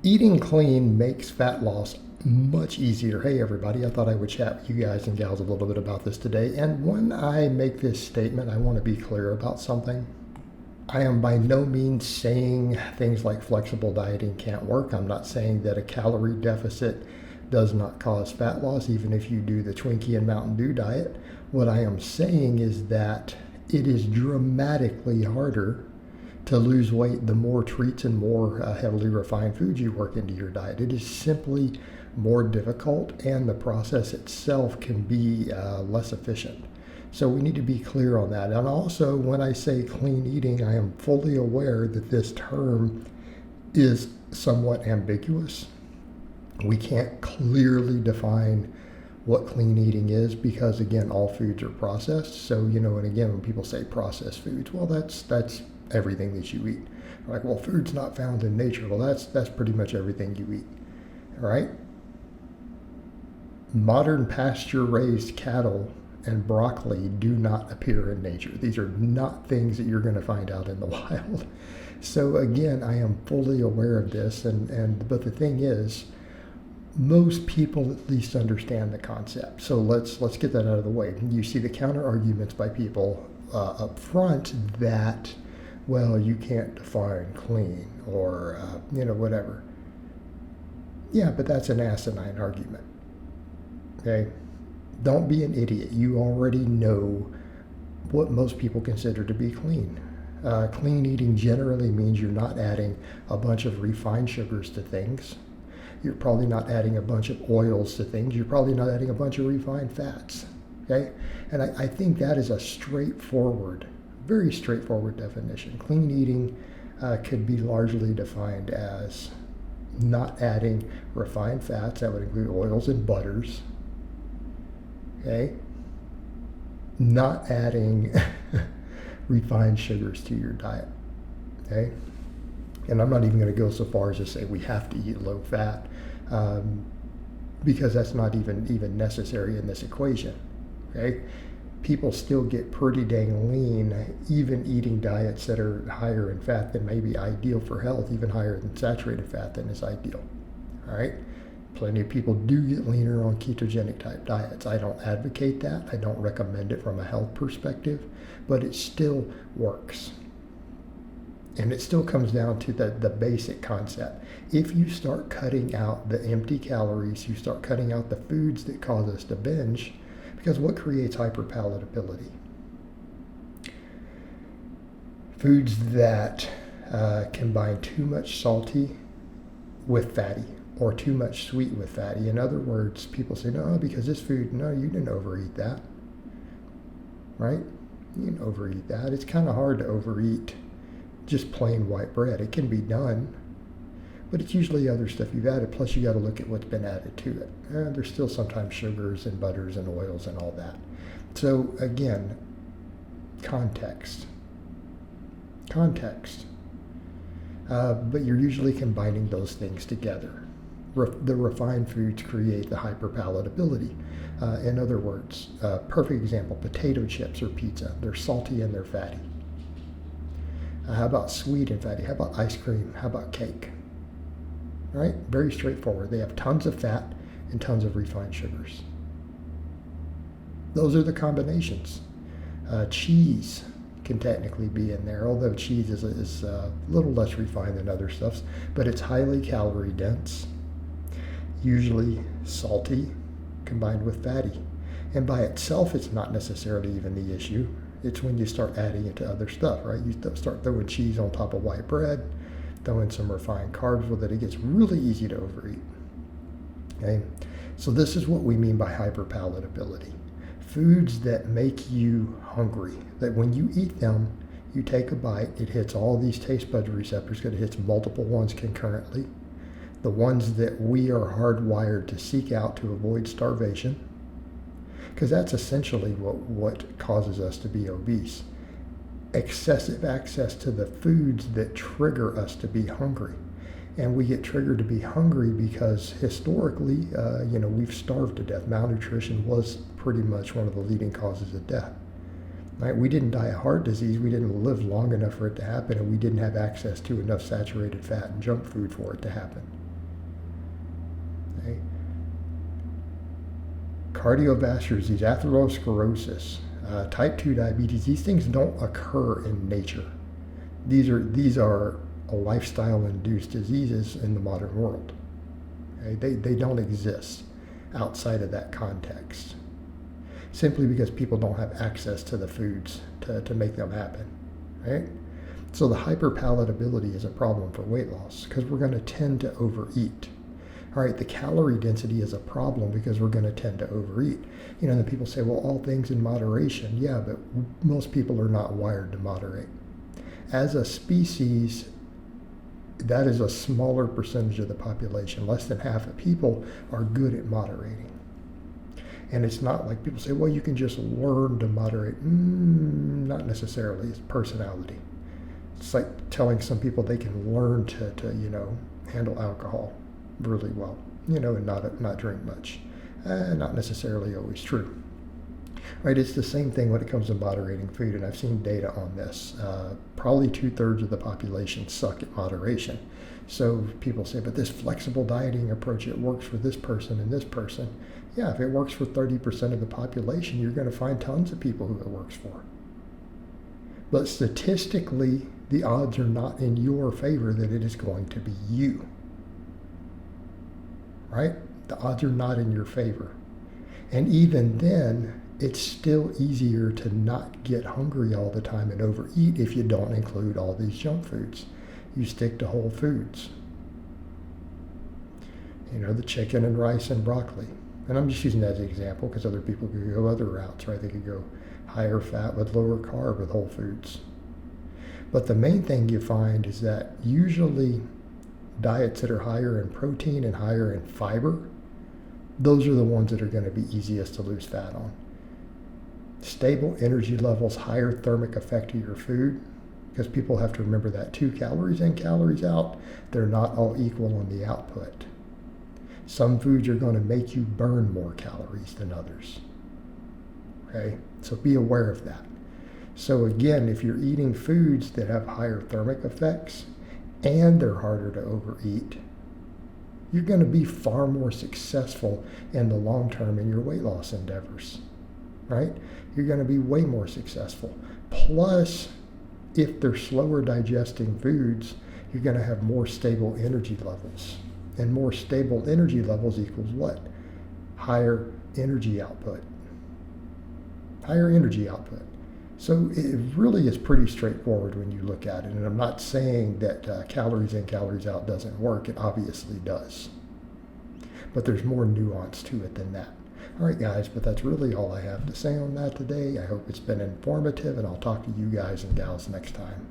Eating clean makes fat loss much easier. Hey everybody, I thought I would chat with you guys and gals a little bit about this today. And when I make this statement, I want to be clear about something. I am by no means saying things like flexible dieting can't work. I'm not saying that a calorie deficit does not cause fat loss, even if you do the Twinkie and Mountain Dew diet. What I am saying is that it is dramatically harder to lose weight the more treats and more heavily refined foods you work into your diet. It is simply more difficult, and the process itself can be less efficient. So we need to be clear on that. And also, when I say clean eating, I am fully aware that this term is somewhat ambiguous. We can't clearly define what clean eating is because, again, all foods are processed. So, and again, when people say processed foods, well, that's everything that you eat. Like, well, food's not found in nature. Well, that's pretty much everything you eat, all right? Modern pasture-raised cattle and broccoli do not appear in nature. These are not things that you're going to find out in the wild. So again, I am fully aware of this, but the thing is, most people at least understand the concept. So let's get that out of the way. You see the counter arguments by people up front that, well, you can't define clean or whatever. Yeah, but that's an asinine argument. Okay, don't be an idiot. You already know what most people consider to be clean. Clean eating generally means you're not adding a bunch of refined sugars to things. You're probably not adding a bunch of oils to things. You're probably not adding a bunch of refined fats. Okay, and I think that is a very straightforward definition. Clean eating could be largely defined as not adding refined fats. That would include oils and butters. Okay, not adding refined sugars to your diet. Okay, and I'm not even going to go so far as to say we have to eat low fat because that's not even necessary in this equation. Okay, people still get pretty dang lean even eating diets that are higher in fat than may be ideal for health, even higher than saturated fat than is ideal. All right, plenty of people do get leaner on ketogenic type diets. I don't advocate that. I don't recommend it from a health perspective, but it still works. And it still comes down to the basic concept. If you start cutting out the empty calories, you start cutting out the foods that cause us to binge, because what creates hyperpalatability? Foods that combine too much salty with fatty, or too much sweet with fatty. In other words, people say, no, because this food, no, you didn't overeat that, right? You didn't overeat that. It's kind of hard to overeat just plain white bread. It can be done, but it's usually other stuff you've added, plus you got to look at what's been added to it. There's still sometimes sugars and butters and oils and all that. So again, context. But you're usually combining those things together. The refined foods create the hyperpalatability. In other words, perfect example, potato chips or pizza. They're salty and they're fatty. How about sweet and fatty? How about ice cream? How about cake? Right? Very straightforward. They have tons of fat and tons of refined sugars. Those are the combinations. Cheese can technically be in there, although cheese is a little less refined than other stuffs, but it's highly calorie dense, usually salty, combined with fatty. And by itself, it's not necessarily even the issue. It's when you start adding it to other stuff, right? You start throwing cheese on top of white bread, throwing some refined carbs with it, it gets really easy to overeat. Okay? So this is what we mean by hyperpalatability. Foods that make you hungry, that when you eat them, you take a bite, it hits all these taste bud receptors, because it hits multiple ones concurrently. The ones that we are hardwired to seek out to avoid starvation, because that's essentially what causes us to be obese. Excessive access to the foods that trigger us to be hungry. And we get triggered to be hungry because historically, we've starved to death. Malnutrition was pretty much one of the leading causes of death. Right? We didn't die of heart disease. We didn't live long enough for it to happen, and we didn't have access to enough saturated fat and junk food for it to happen. Okay? Cardiovascular disease, atherosclerosis, type 2 diabetes, these things don't occur in nature. These are lifestyle-induced diseases in the modern world. Okay? They don't exist outside of that context, simply because people don't have access to the foods to make them happen, right? So the hyperpalatability is a problem for weight loss because we're going to tend to overeat. All right, the calorie density is a problem because we're going to tend to overeat. You know, then people say, well, all things in moderation. Yeah, but most people are not wired to moderate. As a species, that is a smaller percentage of the population. Less than half of people are good at moderating. And it's not like people say, well, you can just learn to moderate. Not necessarily. It's personality. It's like telling some people they can learn to handle alcohol really well, and not drink much. Not necessarily always true. Right? It's the same thing when it comes to moderating food, and I've seen data on this. Probably 2/3 of the population suck at moderation. So people say, but this flexible dieting approach, it works for this person and this person. Yeah, if it works for 30% of the population, you're going to find tons of people who it works for. But statistically, the odds are not in your favor that it is going to be you. Right? The odds are not in your favor. And even then, it's still easier to not get hungry all the time and overeat if you don't include all these junk foods. You stick to whole foods. The chicken and rice and broccoli. And I'm just using that as an example because other people could go other routes, right? They could go higher fat with lower carb with whole foods. But the main thing you find is that usually diets that are higher in protein and higher in fiber, those are the ones that are going to be easiest to lose fat on. Stable energy levels, higher thermic effect of your food, because people have to remember that too. Calories in, calories out, they're not all equal on the output. Some foods are going to make you burn more calories than others. Okay? So be aware of that. So again, if you're eating foods that have higher thermic effects and they're harder to overeat, you're going to be far more successful in the long term in your weight loss endeavors, right? You're going to be way more successful. Plus, if they're slower digesting foods, you're going to have more stable energy levels. And more stable energy levels equals what? Higher energy output. Higher energy output. So it really is pretty straightforward when you look at it. And I'm not saying that calories in, calories out doesn't work. It obviously does. But there's more nuance to it than that. All right, guys, but that's really all I have to say on that today. I hope it's been informative, and I'll talk to you guys and gals next time.